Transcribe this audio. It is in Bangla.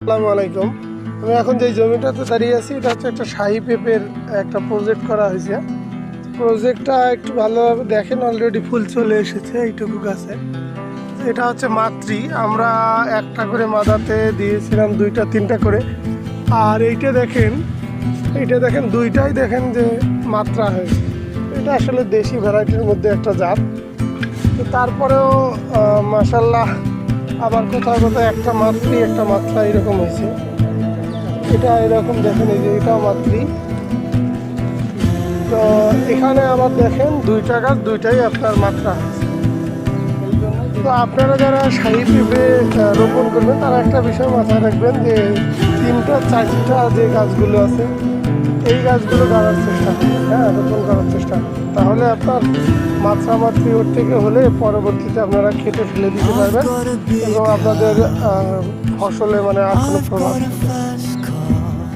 আসসালামু আলাইকুম। আমি এখন যে জমিটাতে দাঁড়িয়ে আছি এটা হচ্ছে একটা শাহী পেঁপের একটা প্রজেক্ট করা হয়েছে। প্রজেক্টটা একটু ভালোভাবে দেখেন, অলরেডি ফুল চলে এসেছে এইটুকু গাছে। এটা হচ্ছে মাতৃ, আমরা একটা করে মাদাতে দিয়েছিলাম দুইটা তিনটা করে। আর এইটা দেখেন দুইটাই দেখেন যে মাত্রা হয়েছে। এটা আসলে দেশি ভ্যারাইটির মধ্যে একটা জাত। তো তারপরেও মাশাল্লাহ আবার কোথাও কোথাও একটা মাতৃ একটা মাত্রা এরকম হয়েছে। এটা এরকম দেখেন, এই যে এটাও মাতৃ। তো এখানে আবার দেখেন দুইটা গাছ দুইটাই আপনার মাত্রা আছে। তো আপনারা যারা শাহী পেঁপে রোপণ করবেন তারা একটা বিষয় মাথায় রাখবেন যে তিনটা চারটা যে গাছগুলো আছে এই গাছগুলো গাড়ার চেষ্টা করবেন, রোপণ করার চেষ্টা করবেন। তাহলে আপনার মাত্রামাত্রি ওর থেকে হলে পরবর্তীতে আপনারা খেতে ফেলে দিতে পারবেন এবং আপনাদের ফসলে মানে আর কোনো প্রভাব